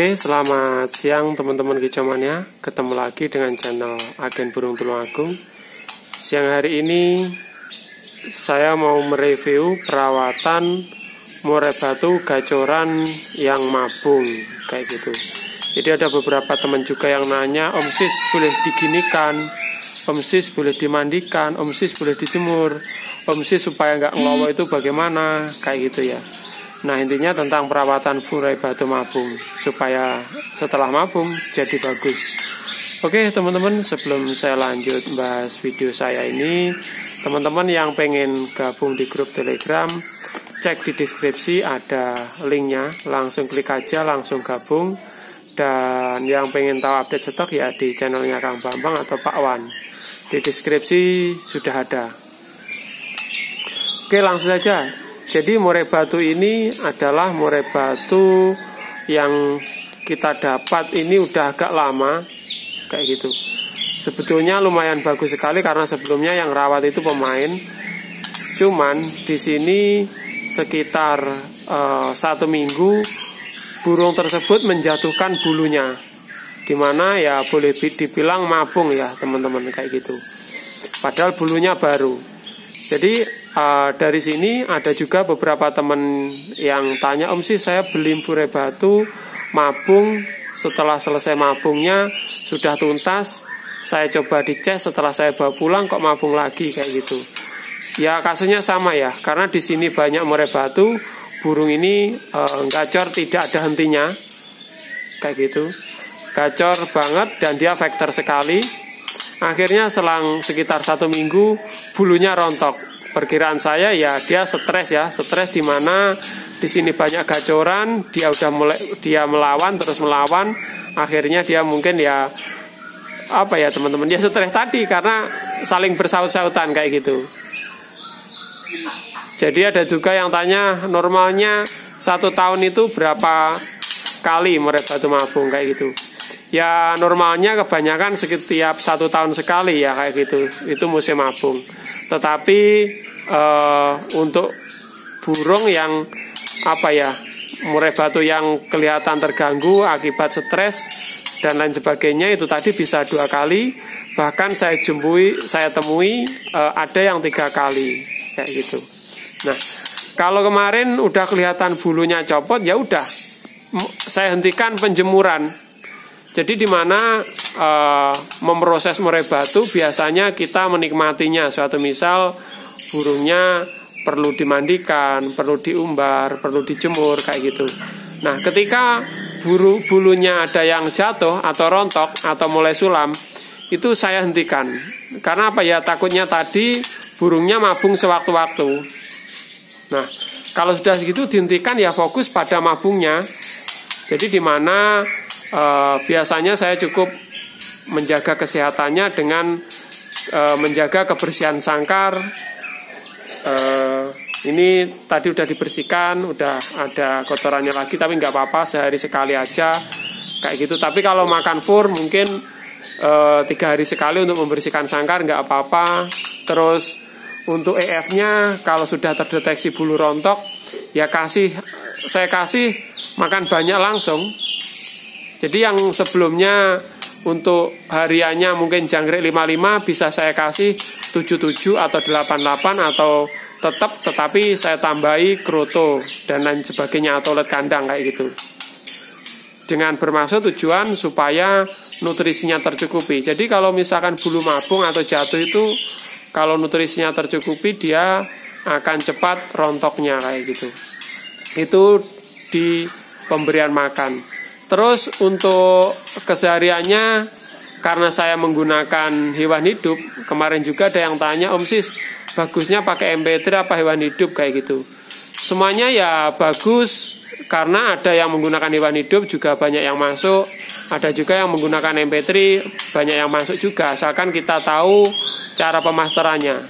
Oke, selamat siang teman-teman kicauannya. Ketemu lagi dengan channel Agen Burung Tulungagung. Siang hari ini saya mau mereview perawatan murai batu gacoran yang mabung kayak gitu. Jadi ada beberapa teman juga yang nanya, Om Sis boleh diginikan, Om Sis boleh dimandikan, Om Sis boleh dijemur, Om Sis supaya nggak ngelowo itu bagaimana, kayak gitu ya. Nah, intinya tentang perawatan murai batu mabung supaya setelah mabung jadi bagus. Oke teman-teman, sebelum saya lanjut bahas video saya ini, teman-teman yang pengen gabung di grup Telegram, cek di deskripsi ada linknya, langsung klik aja langsung gabung. Dan yang pengen tahu update stok ya di channelnya Kang Bambang atau Pak Wan, di deskripsi sudah ada. Oke, langsung saja. Jadi murai batu ini adalah murai batu yang kita dapat ini udah agak lama kayak gitu. Sebetulnya lumayan bagus sekali karena sebelumnya yang rawat itu pemain. Cuman di sini sekitar 1 minggu burung tersebut menjatuhkan bulunya, dimana ya boleh dibilang mabung ya teman-teman kayak gitu. Padahal bulunya baru. Jadi dari sini ada juga beberapa teman yang tanya, Om Sis saya beli murai batu mabung, setelah selesai mabungnya sudah tuntas, saya coba dicas, setelah saya bawa pulang kok mabung lagi kayak gitu. Ya kasusnya sama ya, karena di sini banyak murai batu, burung ini gacor tidak ada hentinya kayak gitu, gacor banget dan dia vektor sekali. Akhirnya selang sekitar 1 minggu bulunya rontok. Perkiraan saya ya dia stres di mana di sini banyak gacoran, dia melawan terus melawan, akhirnya dia mungkin ya apa ya teman-teman, dia stres tadi karena saling bersaut-sautan kayak gitu. Jadi ada juga yang tanya normalnya 1 tahun itu berapa kali murai batu mabung kayak gitu. Ya normalnya kebanyakan setiap 1 tahun sekali ya kayak gitu, itu musim mabung. Tetapi untuk burung yang apa ya, murai batu yang kelihatan terganggu akibat stres dan lain sebagainya, itu tadi bisa 2 kali. Bahkan saya temui ada yang 3 kali kayak gitu. Nah, kalau kemarin udah kelihatan bulunya copot, ya udah saya hentikan penjemuran. Jadi di mana memproses murai batu biasanya kita menikmatinya. Suatu misal burungnya perlu dimandikan, perlu diumbar, perlu dijemur kayak gitu. Nah, ketika bulunya ada yang jatuh atau rontok atau mulai sulam, itu saya hentikan. Karena apa ya, takutnya tadi burungnya mabung sewaktu-waktu. Nah, kalau sudah segitu dihentikan ya fokus pada mabungnya. Jadi di mana biasanya saya cukup menjaga kesehatannya dengan menjaga kebersihan sangkar. Ini tadi udah dibersihkan, udah ada kotorannya lagi, tapi nggak apa-apa, sehari sekali aja kayak gitu. Tapi kalau makan fur mungkin 3 hari sekali untuk membersihkan sangkar nggak apa-apa. Terus untuk EF-nya kalau sudah terdeteksi bulu rontok ya saya kasih makan banyak langsung. Jadi yang sebelumnya untuk hariannya mungkin jangkrik 55 bisa saya kasih 77 atau 88 atau tetapi saya tambahi kroto dan lain sebagainya atau let kandang kayak gitu. Dengan bermaksud tujuan supaya nutrisinya tercukupi. Jadi kalau misalkan bulu mabung atau jatuh itu kalau nutrisinya tercukupi dia akan cepat rontoknya kayak gitu. Itu di pemberian makan. Terus untuk kesehariannya, karena saya menggunakan hewan hidup, kemarin juga ada yang tanya, Om Sis bagusnya pakai MP3 apa hewan hidup kayak gitu. Semuanya ya bagus, karena ada yang menggunakan hewan hidup juga banyak yang masuk, ada juga yang menggunakan MP3 banyak yang masuk juga, asalkan kita tahu cara pemasterannya.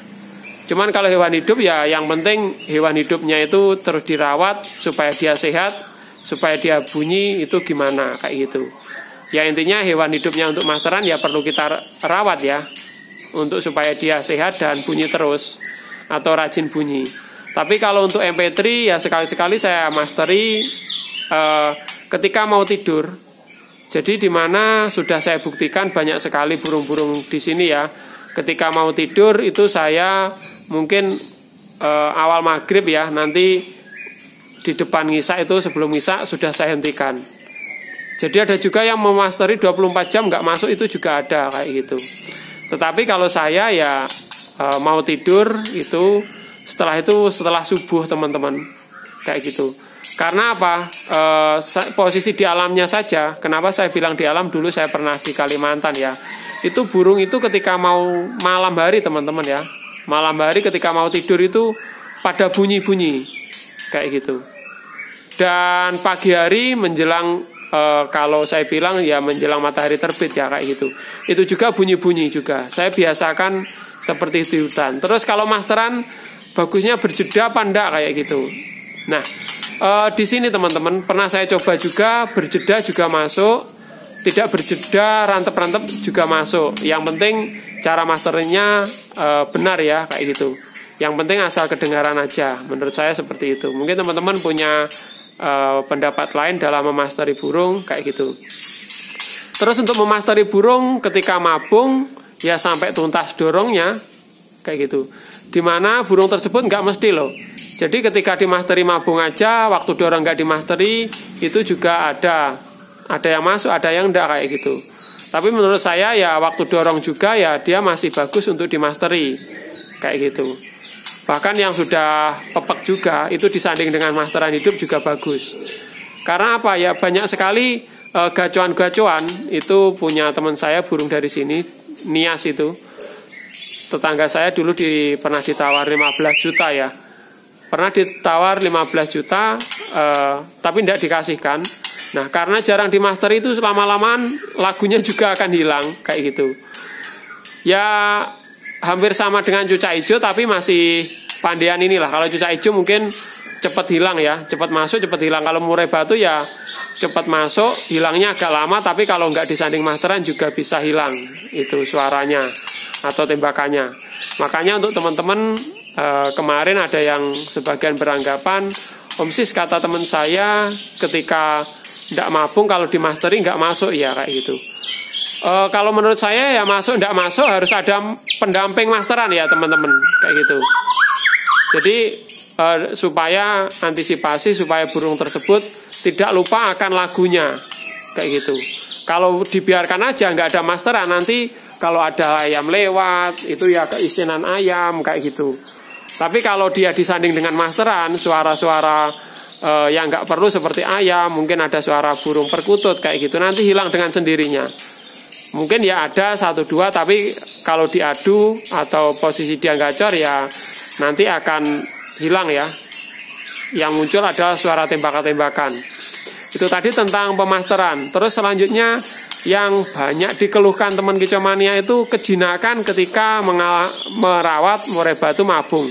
Cuman kalau hewan hidup ya yang penting hewan hidupnya itu terus dirawat supaya dia sehat, supaya dia bunyi itu gimana kayak gitu. Ya intinya hewan hidupnya untuk masteran ya perlu kita rawat ya, untuk supaya dia sehat dan bunyi terus atau rajin bunyi. Tapi kalau untuk MP3 ya sekali-sekali saya masteri ketika mau tidur. Jadi di mana sudah saya buktikan banyak sekali burung-burung di sini ya. Ketika mau tidur itu saya mungkin awal maghrib ya, nanti di depan ngisa itu sebelum ngisa sudah saya hentikan. Jadi ada juga yang memasteri 24 jam nggak masuk, itu juga ada kayak gitu. Tetapi kalau saya ya mau tidur itu setelah subuh teman-teman kayak gitu. Karena apa? Posisi di alamnya saja. Kenapa saya bilang di alam? Dulu saya pernah di Kalimantan ya. Itu burung itu ketika mau malam hari teman-teman ya. Malam hari ketika mau tidur itu pada bunyi-bunyi kayak gitu. Dan pagi hari menjelang kalau saya bilang ya menjelang matahari terbit ya kayak gitu. Itu juga bunyi-bunyi juga. Saya biasakan seperti di hutan. Terus kalau masteran bagusnya berjeda apa enggak kayak gitu. Nah, di sini teman-teman pernah saya coba juga, berjeda juga masuk, tidak berjeda rantep-rantep juga masuk. Yang penting cara masternya benar ya kayak gitu. Yang penting asal kedengaran aja. Menurut saya seperti itu. Mungkin teman-teman punya pendapat lain dalam memasteri burung kayak gitu. Terus untuk memasteri burung ketika mabung ya sampai tuntas dorongnya kayak gitu. Dimana burung tersebut nggak mesti loh. Jadi ketika dimasteri mabung aja, waktu dorong nggak dimasteri, itu juga ada yang masuk, ada yang enggak kayak gitu. Tapi menurut saya ya waktu dorong juga ya dia masih bagus untuk dimasteri kayak gitu. Bahkan yang sudah pepek juga itu disanding dengan masteran hidup juga bagus. Karena apa ya, banyak sekali gacoan-gacoan itu punya teman saya burung dari sini, Nias itu. Tetangga saya dulu pernah ditawar 15 juta ya. Pernah ditawar 15 juta tapi tidak dikasihkan. Nah karena jarang dimasteri itu lama-lamaan lagunya juga akan hilang kayak gitu. Ya hampir sama dengan cucak hijau tapi masih pandian inilah. Kalau cucak hijau mungkin cepat hilang ya, cepat masuk cepat hilang. Kalau murai batu ya cepat masuk, hilangnya agak lama. Tapi kalau nggak disanding masteran juga bisa hilang itu suaranya atau tembakannya. Makanya untuk teman-teman kemarin ada yang sebagian beranggapan, Om Sis kata teman saya ketika tidak mabung kalau di mastering nggak masuk ya kayak gitu. Kalau menurut saya ya masuk tidak masuk harus ada pendamping masteran ya teman-teman kayak gitu. Jadi supaya antisipasi supaya burung tersebut tidak lupa akan lagunya kayak gitu. Kalau dibiarkan aja nggak ada masteran, nanti kalau ada ayam lewat itu ya keisinan ayam kayak gitu. Tapi kalau dia disanding dengan masteran, suara-suara yang nggak perlu seperti ayam, mungkin ada suara burung perkutut kayak gitu, nanti hilang dengan sendirinya. Mungkin ya ada 1-2, tapi kalau diadu atau posisi dia gacor ya nanti akan hilang ya. Yang muncul adalah suara tembakan-tembakan. Itu tadi tentang pemasteran. Terus selanjutnya yang banyak dikeluhkan teman kicomania itu kejinakan ketika merawat murai batu mabung.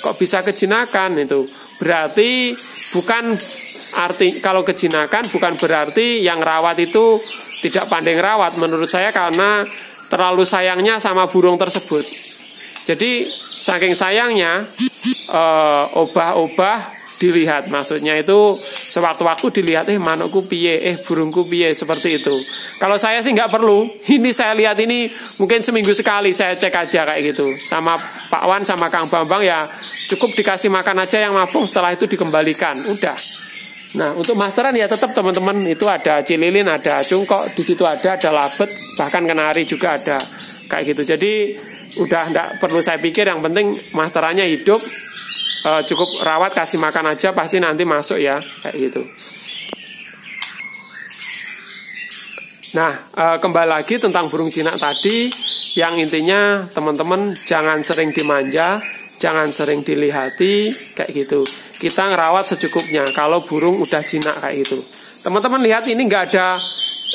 Kok bisa kejinakan itu? Berarti bukan arti kalau kejinakan bukan berarti yang rawat itu tidak pandai rawat. Menurut saya karena terlalu sayangnya sama burung tersebut. Jadi saking sayangnya obah-obah dilihat, maksudnya itu sewaktu-waktu dilihat manukku piye, burungku piye, seperti itu. Kalau saya sih nggak perlu, ini saya lihat ini mungkin seminggu sekali saya cek aja kayak gitu. Sama Pak Wan sama Kang Bambang ya cukup dikasih makan aja yang mabung, setelah itu dikembalikan, udah. Nah untuk masteran ya tetap teman-teman itu ada cililin, ada cungkok, di situ ada labet, bahkan kenari juga ada kayak gitu. Jadi udah nggak perlu saya pikir, yang penting masterannya hidup. Cukup rawat, kasih makan aja pasti nanti masuk ya kayak gitu. Nah kembali lagi tentang burung jinak tadi, yang intinya teman-teman jangan sering dimanja, jangan sering dilihati kayak gitu. Kita ngerawat secukupnya kalau burung udah jinak kayak gitu. Teman-teman lihat ini nggak ada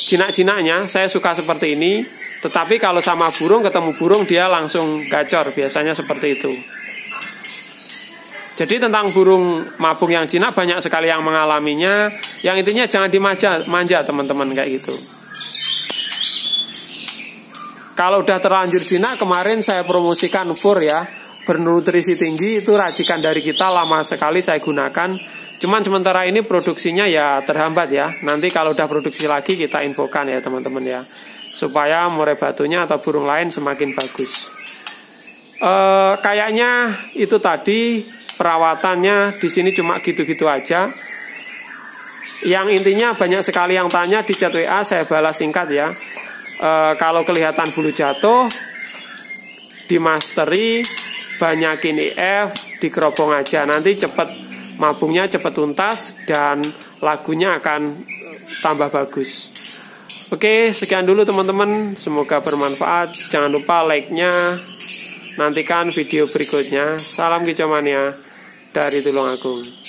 jinak-jinaknya, saya suka seperti ini. Tetapi kalau sama burung, ketemu burung dia langsung gacor, biasanya seperti itu. Jadi tentang burung mabung yang jinak banyak sekali yang mengalaminya. Yang intinya jangan dimanja teman-teman kayak gitu. Kalau udah terlanjur jinak, kemarin saya promosikan fur ya, bernutrisi tinggi, itu racikan dari kita, lama sekali saya gunakan. Cuman sementara ini produksinya ya terhambat ya. Nanti kalau udah produksi lagi kita infokan ya teman-teman ya, supaya murai batunya atau burung lain semakin bagus. Kayaknya itu tadi perawatannya di sini cuma gitu-gitu aja. Yang intinya banyak sekali yang tanya di chat WA, saya balas singkat ya. Kalau kelihatan bulu jatuh, dimasteri, banyakin IF, dikerobong aja. Nanti cepet mabungnya cepet tuntas dan lagunya akan tambah bagus. Oke, sekian dulu teman-teman. Semoga bermanfaat. Jangan lupa like-nya. Nantikan video berikutnya. Salam kicau mania dari Tulungagung.